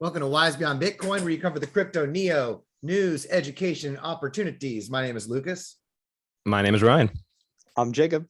Welcome to Wise Beyond Bitcoin, where you cover the crypto neo news, education, and opportunities. My name is Lucas. My name is Ryan. I'm Jacob.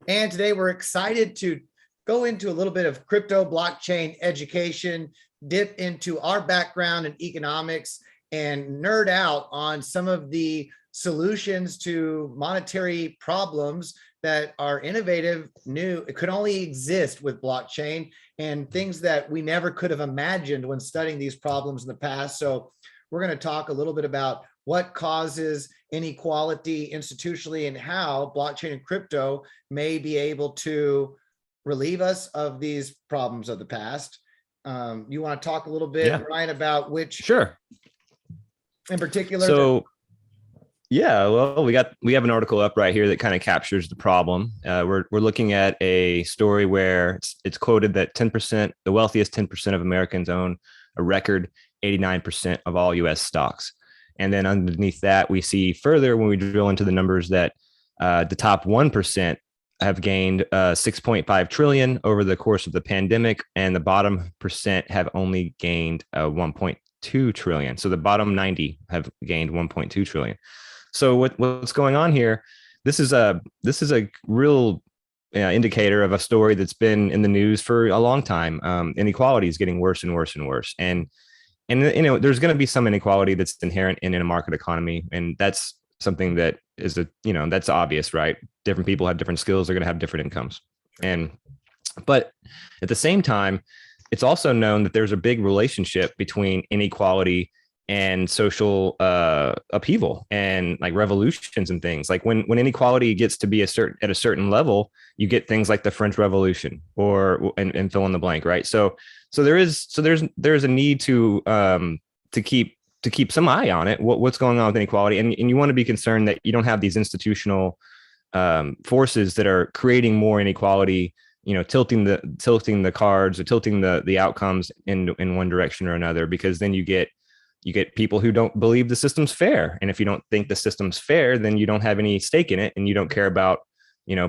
And today we're excited to go into a little bit of crypto blockchain education, dip into our background in economics, and nerd out on some of the solutions to monetary problems that are innovative, new. It could only exist with blockchain, and things that we never could have imagined when studying these problems in the past. So we're going to talk a little bit about what causes inequality institutionally and how blockchain and crypto may be able to relieve us of these problems of the past. You want to talk a little bit, Ryan, about which? Sure. In particular? Well, we have an article up right here that kind of captures the problem. We're looking at a story where it's quoted that 10%, the wealthiest 10% of Americans own a record 89% of all U.S. stocks. And then underneath that, we see further when we drill into the numbers that the top 1% have gained 6.5 trillion over the course of the pandemic, and the bottom percent have only gained 1.2 trillion. So the bottom 90 have gained 1.2 trillion. So what's going on here? This is a real indicator of a story that's been in the news for a long time. Inequality is getting worse and worse and worse, and there's going to be some inequality that's inherent in a market economy, and that's something that is that's obvious, right? Different people have different skills; they're going to have different incomes, but at the same time, it's also known that there's a big relationship between inequality and social upheaval and like revolutions and things. Like when inequality gets to be at a certain level, you get things like the French Revolution and fill in the blank, right? So there's a need to keep some eye on it. What's going on with inequality, and you want to be concerned that you don't have these institutional forces that are creating more inequality, tilting the cards or tilting the outcomes in one direction or another, because then you get people who don't believe the system's fair. And if you don't think the system's fair, then you don't have any stake in it and you don't care about,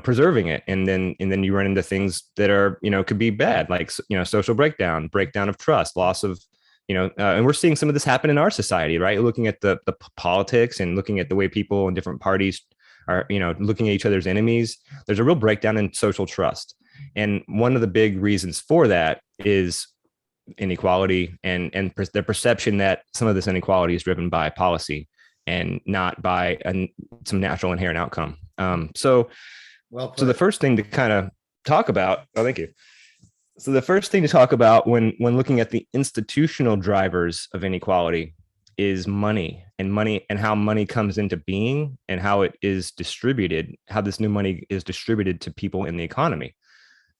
preserving it. And then you run into things that are, could be bad, like, social breakdown of trust, loss of, and we're seeing some of this happen in our society, right? Looking at the politics and looking at the way people in different parties are, looking at each other's enemies. There's a real breakdown in social trust. And one of the big reasons for that is inequality and the perception that some of this inequality is driven by policy and not by some natural inherent outcome. So the first thing to kind of talk about, thank you. So the first thing to talk about when looking at the institutional drivers of inequality is money and how money comes into being and how it is distributed, how this new money is distributed to people in the economy.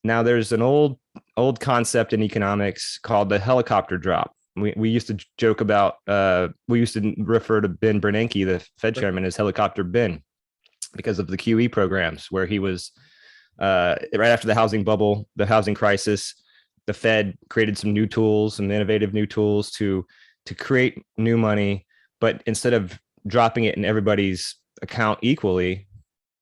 Now, there's an old concept in economics called the helicopter drop. We used to joke about, we used to refer to Ben Bernanke, the Fed chairman, as Helicopter Ben, because of the QE programs, where he was, right after the housing bubble, the housing crisis, the Fed created some innovative new tools to create new money. But instead of dropping it in everybody's account equally,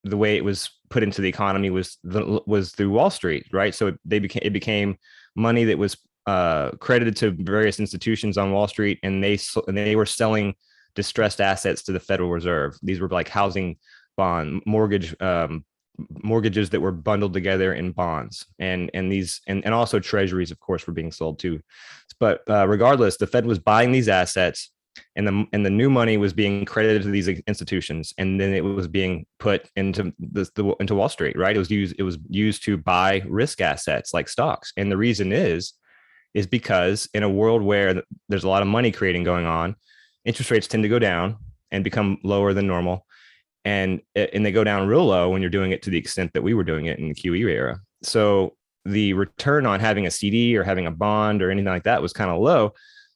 the way it was put into the economy was through Wall Street, right? So it became money that was credited to various institutions on Wall Street, and they were selling distressed assets to the Federal Reserve. These were like housing bond mortgages that were bundled together in bonds, and also treasuries, of course, were being sold too. But regardless, the Fed was buying these assets, and the new money was being credited to these institutions, and then it was being put into into Wall Street, right? It was used to buy risk assets like stocks, and the reason is because in a world where there's a lot of money creating going on, interest rates tend to go down and become lower than normal, and they go down real low when you're doing it to the extent that we were doing it in the QE era. So the return on having a CD or having a bond or anything like that was kind of low.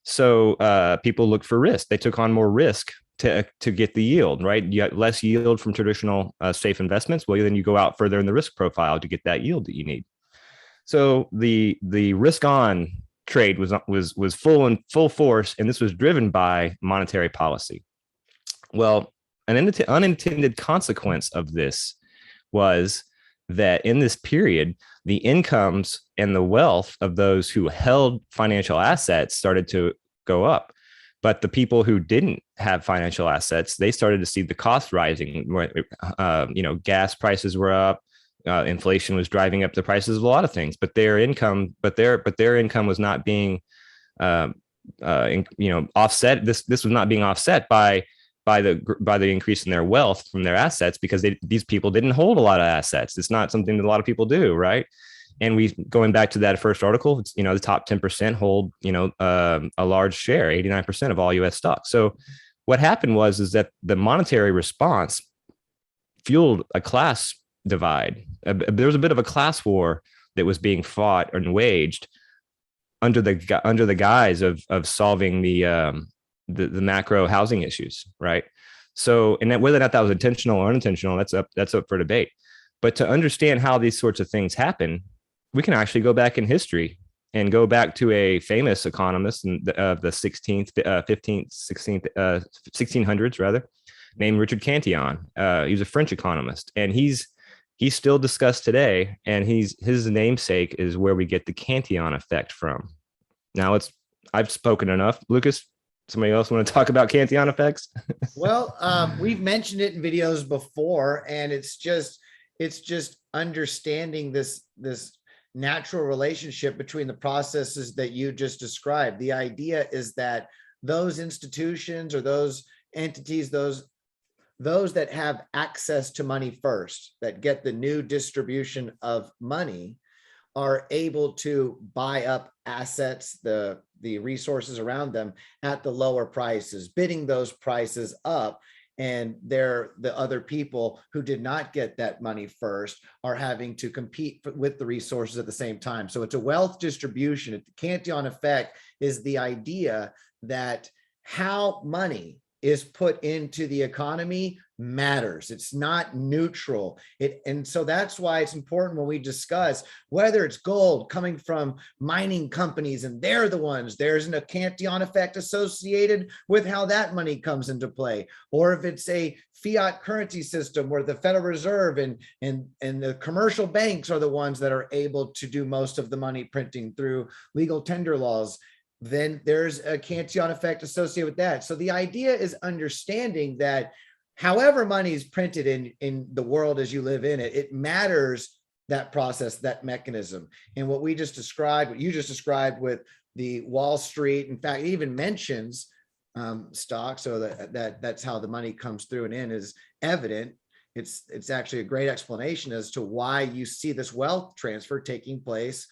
So people looked for risk. They took on more risk to get the yield, right? You got less yield from traditional safe investments. Well, then you go out further in the risk profile to get that yield that you need. So the risk on trade was full force, and this was driven by monetary policy. Well, an unintended consequence of this was that in this period, the incomes and the wealth of those who held financial assets started to go up. But the people who didn't have financial assets, they started to see the cost rising. Gas prices were up, inflation was driving up the prices of a lot of things. But their income was not being, offset. This was not being offset by the increase in their wealth from their assets, because these people didn't hold a lot of assets. It's not something that a lot of people do, right? And going back to that first article, it's, the top 10% hold, a large share, 89% of all U.S. stocks. So what happened is that the monetary response fueled a class divide. There was a bit of a class war that was being fought and waged under the guise of solving the macro housing issues, right? So, and that, whether or not that was intentional or unintentional, that's up for debate. But to understand how these sorts of things happen, we can actually go back in history and go back to a famous economist of the 16th, 15th, 1600s rather, named Richard Cantillon. He was a French economist, and he's still discussed today. And his namesake is where we get the Cantillon effect from. Now I've spoken enough. Lucas, somebody else want to talk about Cantillon effects? Well, we've mentioned it in videos before, and it's just understanding this natural relationship between the processes that you just described. The idea is that those institutions or those entities, those that have access to money first, that get the new distribution of money, are able to buy up assets, the resources around them at the lower prices, bidding those prices up. And the other people who did not get that money first are having to compete with the resources at the same time. So it's a wealth distribution. The Cantillon effect is the idea that how money is put into the economy matters. It's not neutral. And so that's why it's important when we discuss whether it's gold coming from mining companies and they're the ones, there's a Cantillon effect associated with how that money comes into play. Or if it's a fiat currency system where the Federal Reserve and the commercial banks are the ones that are able to do most of the money printing through legal tender laws, then there's a Cantillon effect associated with that. So the idea is understanding that however money is printed in the world as you live in it, it matters, that process, that mechanism. And what you just described with the Wall Street, in fact, it even mentions stock, so that's how the money comes through and in is evident. It's actually a great explanation as to why you see this wealth transfer taking place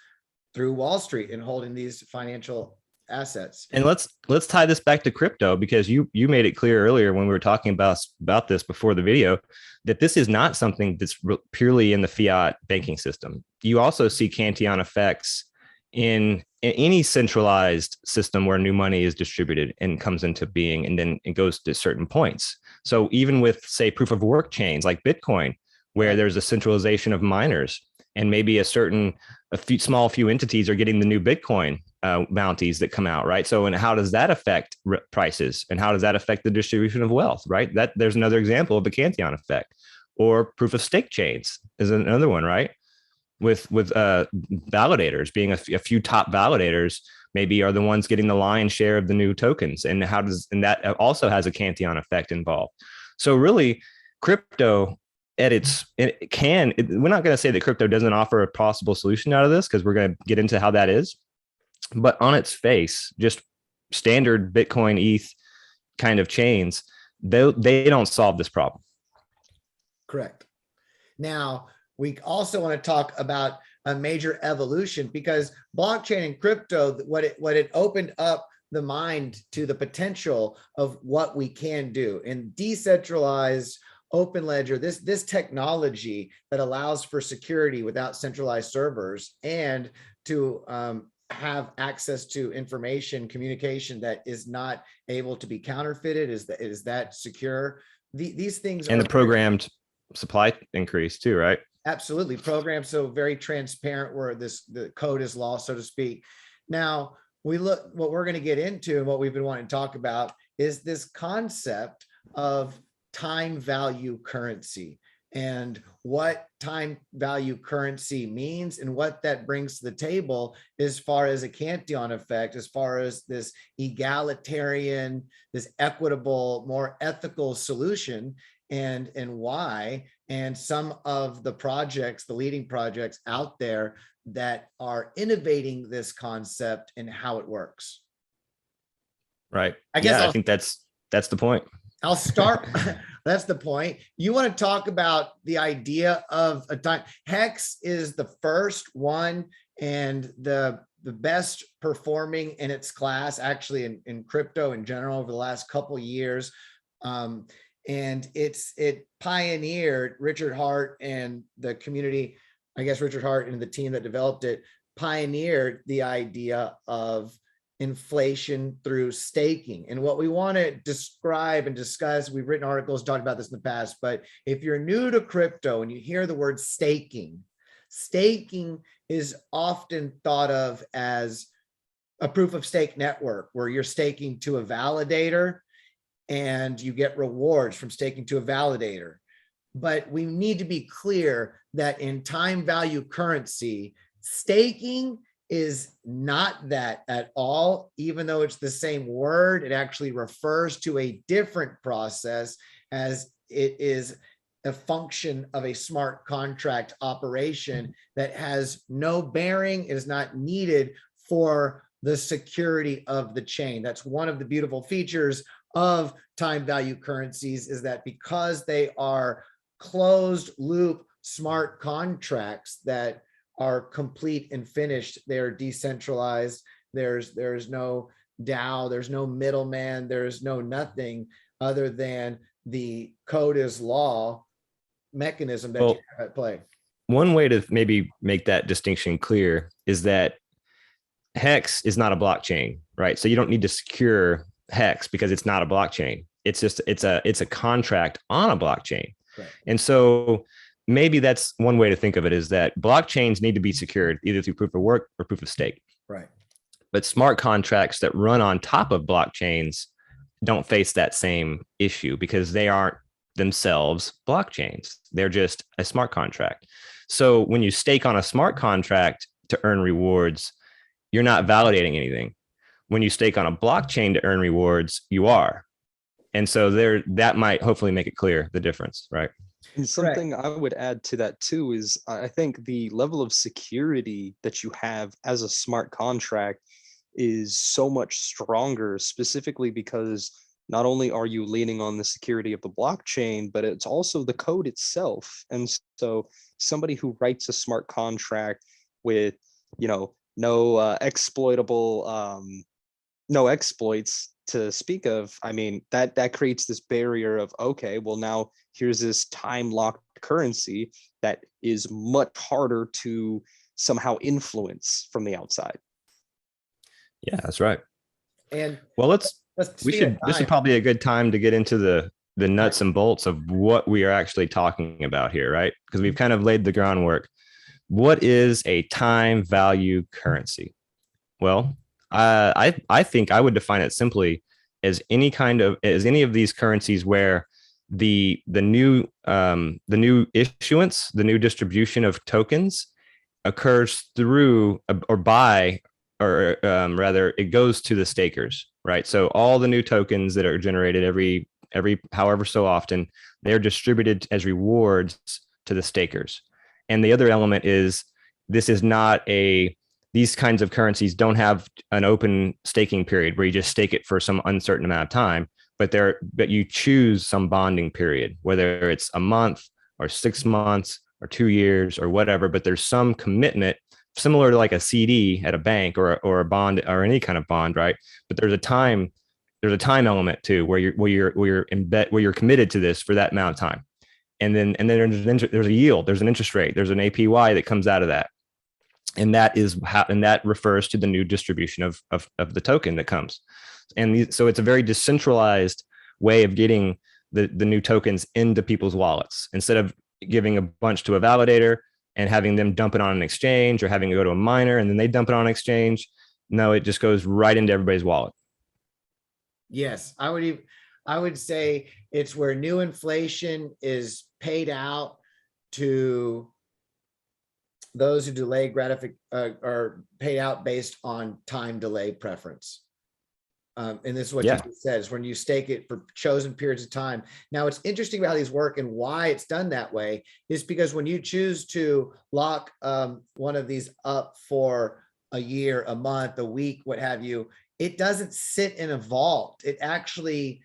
through Wall Street and holding these financial assets. And let's tie this back to crypto, because you made it clear earlier when we were talking about this before the video, that this is not something that's purely in the fiat banking system. You also see Cantillon effects in any centralized system where new money is distributed and comes into being, and then it goes to certain points. So even with, say, proof of work chains like Bitcoin, where there's a centralization of miners, and maybe a few entities are getting the new Bitcoin bounties that come out, right? So, and how does that affect prices, and how does that affect the distribution of wealth, right? That there's another example of the Cantillon effect. Or proof of stake chains is another one, right? With validators being a few top validators maybe are the ones getting the lion's share of the new tokens, and that also has a Cantillon effect involved. So really, crypto we're not going to say that crypto doesn't offer a possible solution out of this, because we're going to get into how that is. But on its face, just standard Bitcoin, ETH kind of chains, they don't solve this problem. Correct. Now, we also want to talk about a major evolution, because blockchain and crypto, what it opened up the mind to the potential of what we can do in decentralized open ledger, this technology that allows for security without centralized servers, and to have access to information communication that is not able to be counterfeited, is that secure. These things and the programmed supply increase too, right? Absolutely, programmed, so very transparent, where the code is lost, so to speak. Now what we're going to get into, and what we've been wanting to talk about, is this concept of time value currency. and what time value currency means and what that brings to the table as far as a Cantillon effect, as far as this egalitarian, this equitable, more ethical solution, and why, and some of the projects, the leading projects out there that are innovating this concept and how it works. Right. I guess I think that's the point. I'll start. That's the point. You want to talk about the idea of a time. Hex is the first one and the best performing in its class, actually in crypto in general over the last couple of years. And it pioneered. Richard Hart and the community, I guess Richard Hart and the team that developed it, pioneered the idea of inflation through staking. And what we want to describe and discuss, we've written articles talking about this in the past, but if you're new to crypto and you hear the word staking, staking is often thought of as a proof of stake network where you're staking to a validator and you get rewards from staking to a validator. But we need to be clear that in time value currency, staking is not that at all. Even though it's the same word, it actually refers to a different process, as it is a function of a smart contract operation that has no bearing, is not needed for the security of the chain. That's one of the beautiful features of time value currencies, is that because they are closed loop smart contracts that are complete and finished, they're decentralized. There's no DAO, there's no middleman, there's no nothing other than the code is law mechanism that you have at play. One way to maybe make that distinction clear is that Hex is not a blockchain, right? So you don't need to secure Hex because it's not a blockchain. It's just it's a contract on a blockchain. Right. And so maybe that's one way to think of it, is that blockchains need to be secured either through proof of work or proof of stake. Right. But smart contracts that run on top of blockchains don't face that same issue because they aren't themselves blockchains. They're just a smart contract. So when you stake on a smart contract to earn rewards, you're not validating anything. When you stake on a blockchain to earn rewards, you are. And so that might hopefully make it clear the difference, right? And something I would add to that too is I think the level of security that you have as a smart contract is so much stronger, specifically because not only are you leaning on the security of the blockchain, but it's also the code itself. And so somebody who writes a smart contract with, no exploitable, no exploits to speak of, I mean, that creates this barrier of, okay, well, now here's this time locked currency that is much harder to somehow influence from the outside. Yeah, that's right. And well, this is probably a good time to get into the nuts and bolts of what we are actually talking about here, right? Because we've kind of laid the groundwork. What is a time value currency? Well, I think I would define it simply as any of these currencies where the new issuance, the new distribution of tokens occurs through or by, or rather it goes to the stakers, right? So all the new tokens that are generated every however so often, they're distributed as rewards to the stakers. And the other element is these kinds of currencies don't have an open staking period where you just stake it for some uncertain amount of time, but you choose some bonding period, whether it's a month or 6 months or 2 years or whatever, but there's some commitment similar to like a CD at a bank or a bond or any kind of bond, right? But there's a time element too, where you're committed to this for that amount of time. And then there's a yield, there's an interest rate, there's an APY that comes out of that. And that refers to the new distribution of the token that comes. And so it's a very decentralized way of getting the new tokens into people's wallets. Instead of giving a bunch to a validator and having them dump it on an exchange or having to go to a miner and then they dump it on an exchange, no, it just goes right into everybody's wallet. Yes, I would say it's where new inflation is paid out to those who delay are paid out based on time delay preference. And this is what Yeah. you just said, is when you stake it for chosen periods of time. Now, it's interesting about how these work and why it's done that way is because when you choose to lock one of these up for a year, a month, a week, what have you, it doesn't sit in a vault. It actually,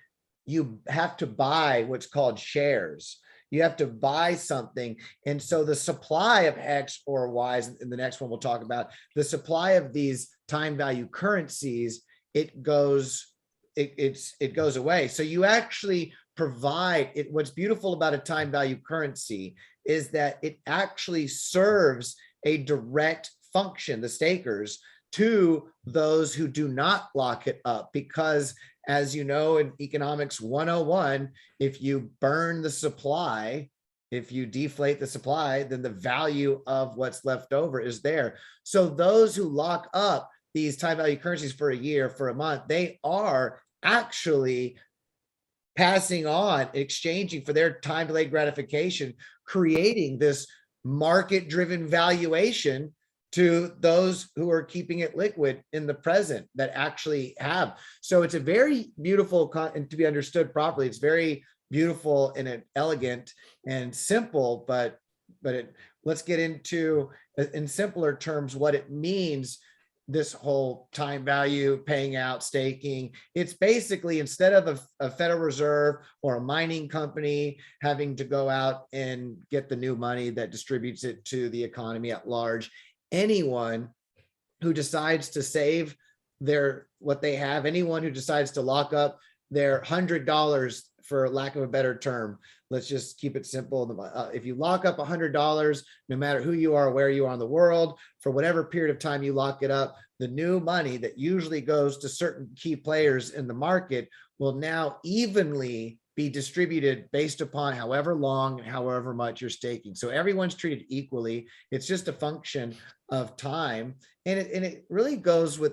you have to buy what's called shares. You have to buy something. And so the supply of X or Y's, in the next one we'll talk about, the supply of these time value currencies, it goes away. So you actually provide it. What's beautiful about a time value currency is that it actually serves a direct function, the stakers, to those who do not lock it up, because as you know, in economics 101, if you burn the supply, if you deflate the supply, then the value of what's left over is there. So those who lock up these time value currencies for a year, for a month, they are actually passing on, exchanging for their time delayed gratification, creating this market driven valuation to those who are keeping it liquid in the present that actually have. So it's a very beautiful, and to be understood properly, it's very beautiful and elegant and simple, but let's get into, in simpler terms, what it means, this whole time value, paying out, staking. It's basically, instead of a Federal Reserve or a mining company having to go out and get the new money that distributes it to the economy at large, anyone who decides to save what they have, anyone who decides to lock up their $100, for lack of a better term, let's just keep it simple. If you lock up $100, no matter who you are, where you are in the world, for whatever period of time you lock it up, the new money that usually goes to certain key players in the market will now evenly be distributed based upon however long and however much you're staking. So everyone's treated equally. It's just a function of time. And it really goes with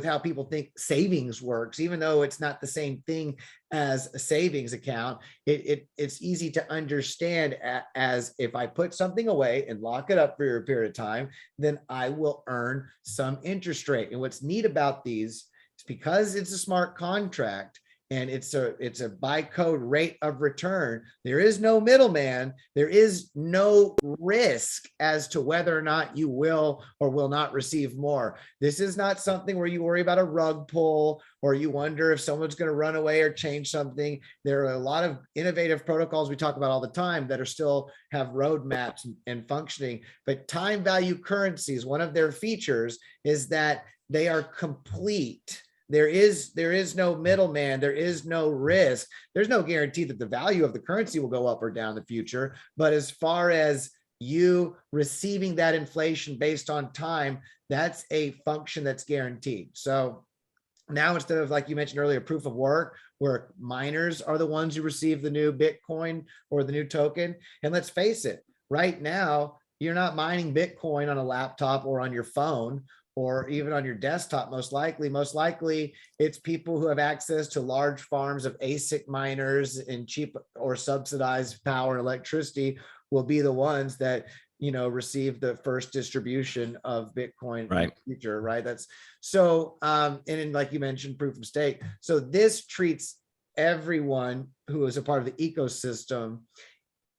how people think savings works, even though it's not the same thing as a savings account. It's easy to understand as if I put something away and lock it up for a period of time, then I will earn some interest rate. And what's neat about these is because it's a smart contract, and it's a by code rate of return. There is no middleman. There is no risk as to whether or not you will or will not receive more. This is not something where you worry about a rug pull or you wonder if someone's going to run away or change something. There are a lot of innovative protocols we talk about all the time that are still have roadmaps and functioning. But time value currencies, one of their features is that they are complete. There is no middleman. There is no risk. There's no guarantee that the value of the currency will go up or down in the future. But as far as you receiving that inflation based on time, that's a function that's guaranteed. So now, instead of, like you mentioned earlier, proof of work, where miners are the ones who receive the new Bitcoin or the new token. And let's face it, right now, you're not mining Bitcoin on a laptop or on your phone, or even on your desktop. Most likely it's people who have access to large farms of ASIC miners and cheap or subsidized power and electricity will be the ones that, receive the first distribution of Bitcoin in the future, right? That's so, and then, like you mentioned, proof of stake. So this treats everyone who is a part of the ecosystem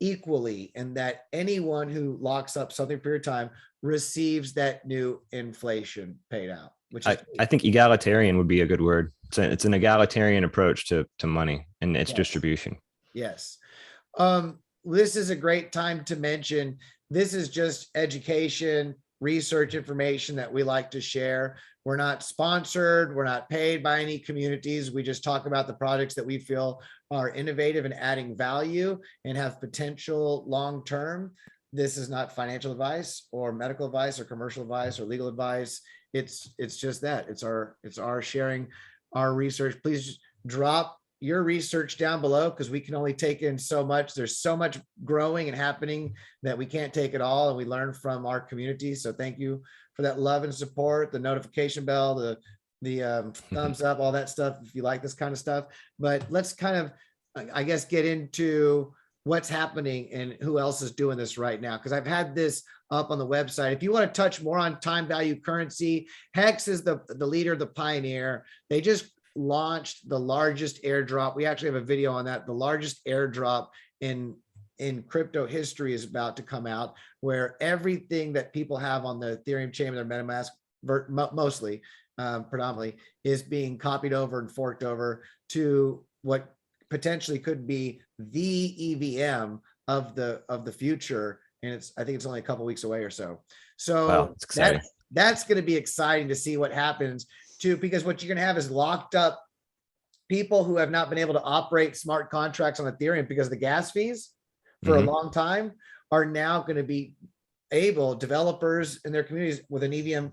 equally, and that anyone who locks up something for a period of time receives that new inflation paid out, which is I think egalitarian would be a good word. It's an egalitarian approach to money and its distribution. Yes. This is a great time to mention, this is just education, research information that we like to share. We're not sponsored. We're not paid by any communities. We just talk about the projects that we feel are innovative and adding value and have potential long-term. This is not financial advice or medical advice or commercial advice or legal advice. It's just that. It's our sharing our research. Please drop your research down below, because we can only take in so much. There's so much growing and happening that we can't take it all, and we learn from our community. So thank you for that love and support, the notification bell, the thumbs up, all that stuff, if you like this kind of stuff. But let's kind of, I guess, get into what's happening and who else is doing this right now. Because I've had this up on the website. If you want to touch more on time value currency, Hex is the leader, the pioneer. They just launched the largest airdrop. We actually have a video on that. The largest airdrop in crypto history is about to come out, where everything that people have on the Ethereum chain, their MetaMask, mostly, predominantly, is being copied over and forked over to what potentially could be the EVM of the future. And I think it's only a couple weeks away or so. So Wow, it's exciting. That's going to be exciting to see what happens too, because what you're going to have is locked up people who have not been able to operate smart contracts on Ethereum because of the gas fees for a long time are now going to be able, developers in their communities with an EVM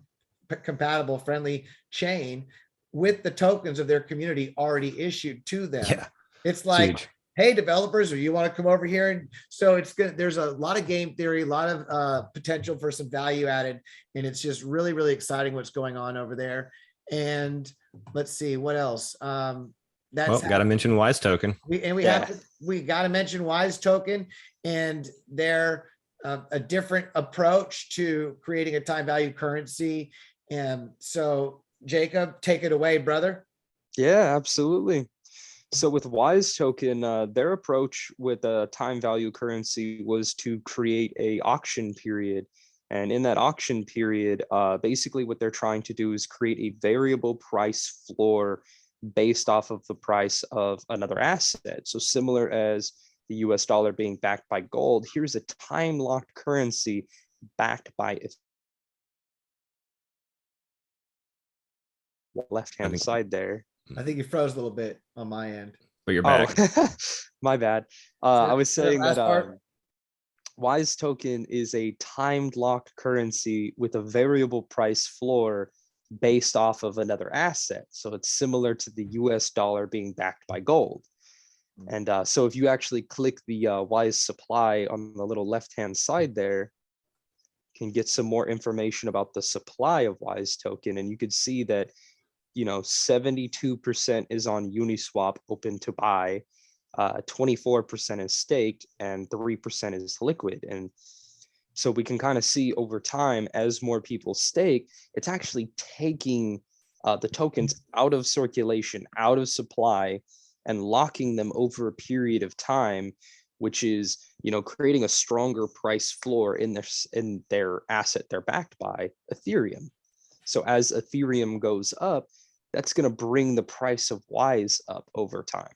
compatible friendly chain with the tokens of their community already issued to them. Yeah, it's like, huge. hey, developers, or you want to come over here? And so it's good. There's a lot of game theory, a lot of potential for some value added. And it's just really, really exciting what's going on over there. And let's see what else. That's Got to mention Wise Token. we got to mention Wise Token, and they're a different approach to creating a time value currency. And so Jacob, take it away, brother. Yeah, absolutely. So with Wise Token, their approach with a time value currency was to create a auction period. And in that auction period, basically what they're trying to do is create a variable price floor based off of the price of another asset. So similar as the US dollar being backed by gold, here's a time-locked currency backed by its left-hand side there. I think you froze a little bit on my end. But you're back. Oh, my bad. I was saying last that part? Wise Token is a timed locked currency with a variable price floor based off of another asset. So it's similar to the US dollar being backed by gold. And so if you actually click the Wise supply on the little left-hand side there, you can get some more information about the supply of Wise Token. And you could see that, 72% is on Uniswap open to buy, 24% is staked, and 3% is liquid. And so we can kind of see over time, as more people stake, it's actually taking the tokens out of circulation, out of supply, and locking them over a period of time, which is, creating a stronger price floor in their asset they're backed by, Ethereum. So as Ethereum goes up, that's going to bring the price of Wise up over time.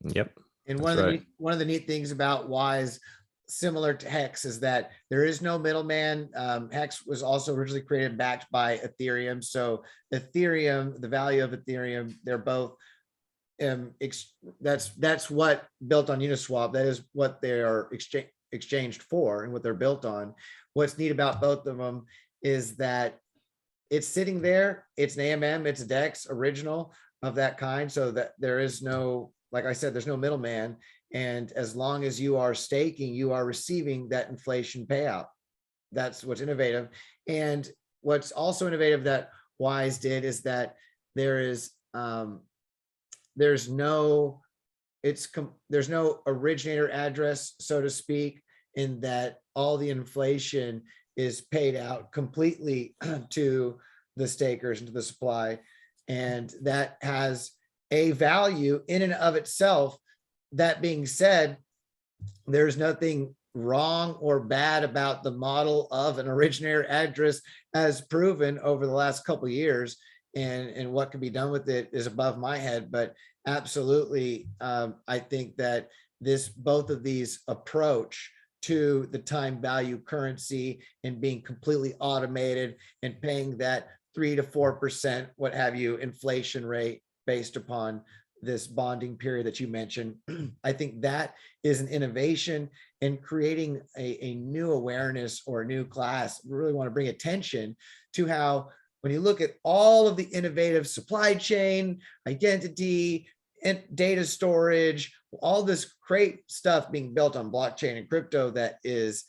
Yep. And one of the neat things about Wise, similar to Hex, is that there is no middleman. Hex was also originally created backed by Ethereum. So Ethereum, the value of Ethereum, they're both that's what built on Uniswap. That is what they are exchanged for and what they're built on. What's neat about both of them is that it's sitting there. It's an AMM, it's a DEX original of that kind. So that there is no, like I said, there's no middleman. And as long as you are staking, you are receiving that inflation payout. That's what's innovative. And what's also innovative that Wise did is that there's no originator address, so to speak, in that all the inflation is paid out completely to the stakers and to the supply. And that has a value in and of itself. That being said, there's nothing wrong or bad about the model of an originator address as proven over the last couple of years, and what can be done with it is above my head. But absolutely, I think that both of these approach to the time value currency and being completely automated and paying that 3 to 4%, what have you, inflation rate based upon this bonding period that you mentioned. I think that is an innovation in creating a new awareness or a new class. We really want to bring attention to how, when you look at all of the innovative supply chain, identity, and data storage, all this great stuff being built on blockchain and crypto that is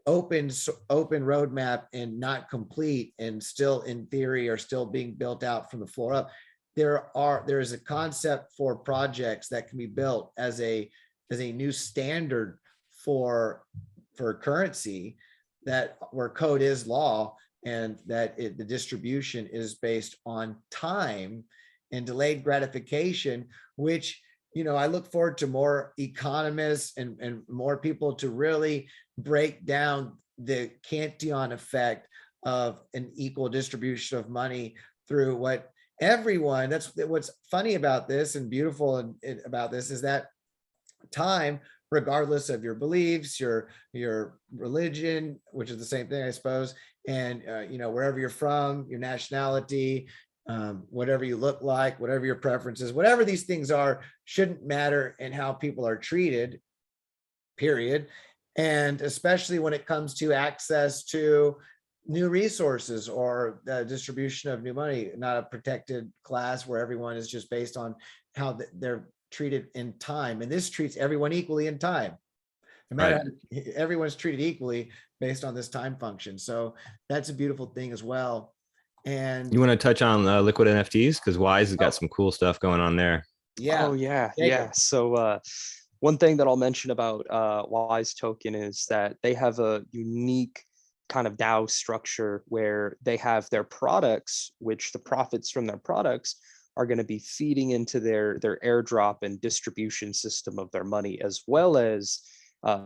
open roadmap and not complete, and still in theory are still being built out from the floor up. There is a concept for projects that can be built as a as a new standard for currency, that where code is law, and that the distribution is based on time and delayed gratification, which, I look forward to more economists and more people to really break down the Cantillon effect of an equal distribution of money through what everyone, that's what's funny about this and beautiful about this, is that time, regardless of your beliefs, your religion, which is the same thing, I suppose, and wherever you're from, your nationality, whatever you look like, whatever your preferences, whatever these things are, shouldn't matter in how people are treated, period. And especially when it comes to access to new resources or the distribution of new money, not a protected class where everyone is just based on how they're treated in time. And this treats everyone equally in time. No matter how, everyone's treated equally based on this time function. So that's a beautiful thing as well. And you want to touch on liquid NFTs, because Wise has got some cool stuff going on there. yeah. Oh yeah, Jacob. yeah. So one thing that I'll mention about Wise Token is that they have a unique kind of DAO structure where they have their products, which the profits from their products are going to be feeding into their airdrop and distribution system of their money, as well as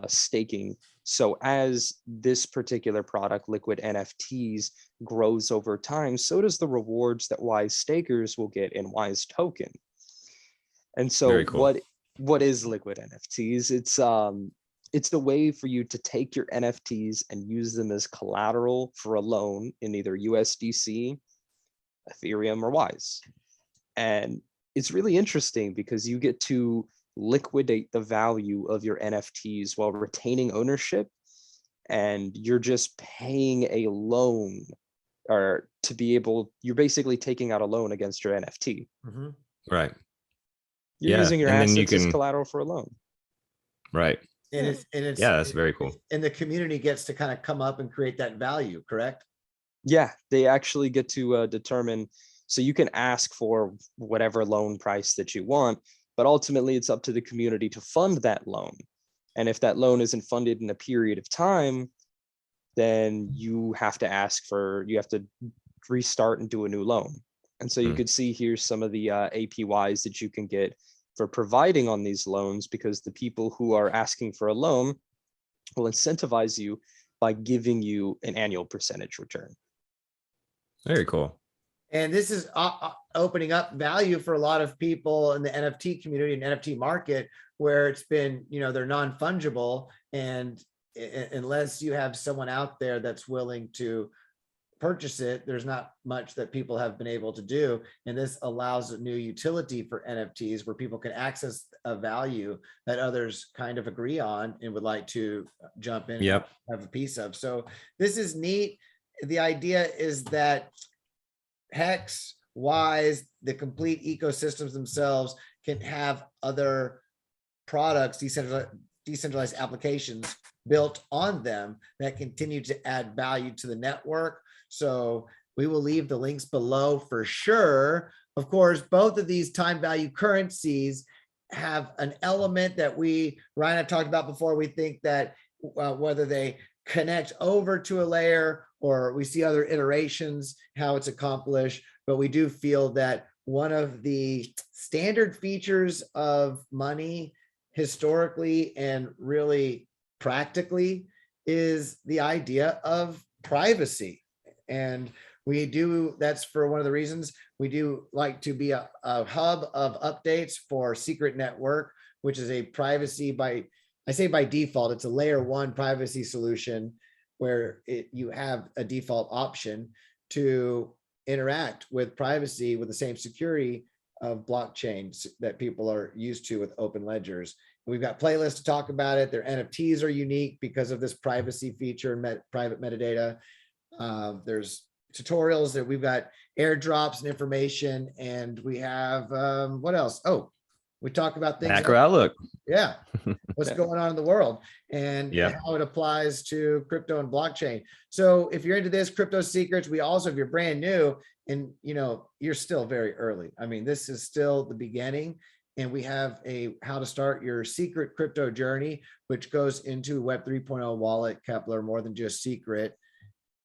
staking. So as this particular product, Liquid NFTs, grows over time, so does the rewards that Wise stakers will get in Wise Token. And so Very cool. what is Liquid NFTs? It's a way for you to take your NFTs and use them as collateral for a loan in either USDC, Ethereum, or Wise. And it's really interesting because you get to liquidate the value of your NFTs while retaining ownership, and you're just paying a loan, or you're basically taking out a loan against your NFT. Mhm. Right. You're Yeah, using your and then you assets as can- collateral for a loan. Right. And it's Yeah, that's very cool. And the community gets to kind of come up and create that value, correct? Yeah, they actually get to determine. So you can ask for whatever loan price that you want, but ultimately it's up to the community to fund that loan. And if that loan isn't funded in a period of time, then you have to restart and do a new loan. And so you could see here some of the APYs that you can get for providing on these loans, because the people who are asking for a loan will incentivize you by giving you an annual percentage return. Very cool. And this is opening up value for a lot of people in the NFT community and NFT market, where it's been, they're non-fungible. And unless you have someone out there that's willing to purchase it, there's not much that people have been able to do. And this allows a new utility for NFTs where people can access a value that others kind of agree on and would like to jump in and have a piece of. So this is neat. The idea is that Hex, Wise, the complete ecosystems themselves can have other products, decentralized applications built on them that continue to add value to the network. So we will leave the links below for sure. Of course, both of these time value currencies have an element that Ryan, I've talked about before. We think that whether they connect over to a layer or we see other iterations, how it's accomplished, but we do feel that one of the standard features of money historically and really practically is the idea of privacy. And that's for one of the reasons we do like to be a hub of updates for Secret Network, which is a privacy I say by default, it's a layer 1 privacy solution where you have a default option to interact with privacy with the same security of blockchains that people are used to with open ledgers. We've got playlists to talk about it. Their NFTs are unique because of this privacy feature and private metadata. There's tutorials that we've got airdrops and information, and we have what else? Oh, we talk about things. Macro outlook. Yeah. What's going on in the world and how it applies to crypto and blockchain. So if you're into this, Crypto Secrets, we also, if you're brand new and you're still very early. I mean, this is still the beginning. And we have a how to start your secret crypto journey, which goes into Web 3.0 wallet, Kepler, more than just secret.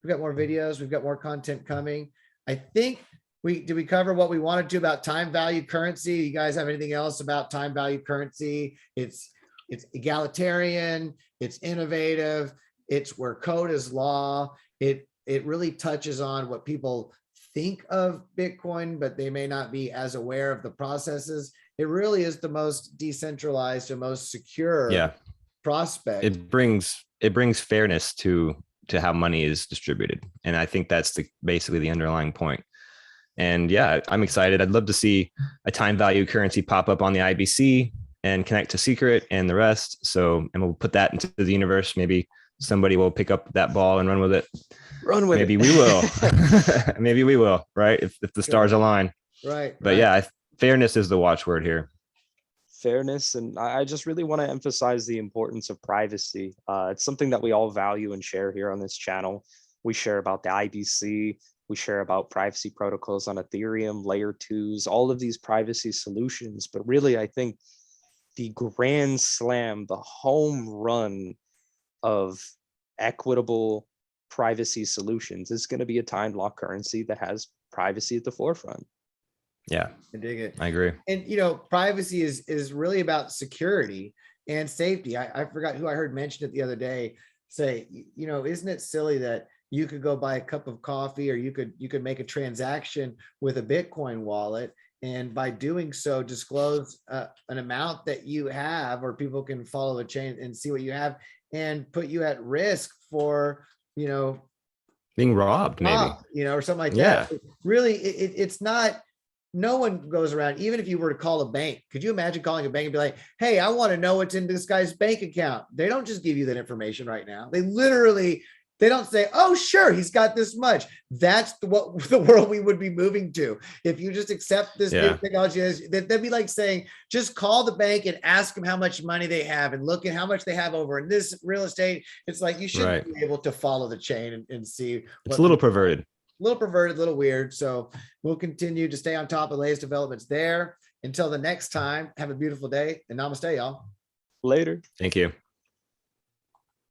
We've got more videos. We've got more content coming. I think did we cover what we wanted to about time value currency? You guys have anything else about time value currency? It's egalitarian, it's innovative, it's where code is law. It really touches on what people think of Bitcoin, but they may not be as aware of the processes. It really is the most decentralized and most secure prospect. It brings fairness to how money is distributed. And I think that's basically the underlying point. And yeah, I'm excited. I'd love to see a time value currency pop up on the IBC and connect to secret and the rest. So, and we'll put that into the universe. Maybe somebody will pick up that ball and run with it. Maybe we will. Maybe we will, right? If the stars align. Right. But yeah, fairness is the watchword here. Fairness. And I just really want to emphasize the importance of privacy. It's something that we all value and share here on this channel. We share about the IBC. We share about privacy protocols on Ethereum, layer 2s, all of these privacy solutions. But really, I think the grand slam, the home run of equitable privacy solutions is going to be a timed lock currency that has privacy at the forefront. Yeah, I dig it. I agree. And privacy is really about security and safety. I forgot who I heard mention it the other day. Say, isn't it silly that you could go buy a cup of coffee, or you could make a transaction with a Bitcoin wallet, and by doing so, disclose an amount that you have, or people can follow the chain and see what you have, and put you at risk for being robbed, maybe, or something like that. Really, it's not. No one goes around, even if you were to call a bank. Could you imagine calling a bank and be like, hey, I want to know what's in this guy's bank account? They don't just give you that information right now. They don't say, oh, sure, he's got this much. That's the world we would be moving to. If you just accept this new technology, that'd be like saying, just call the bank and ask them how much money they have and look at how much they have over in this real estate. It's like, you should be able to follow the chain and see. It's a little perverted. A little weird. So we'll continue to stay on top of the latest developments there. Until the next time, have a beautiful day and namaste, y'all. Later. Thank you.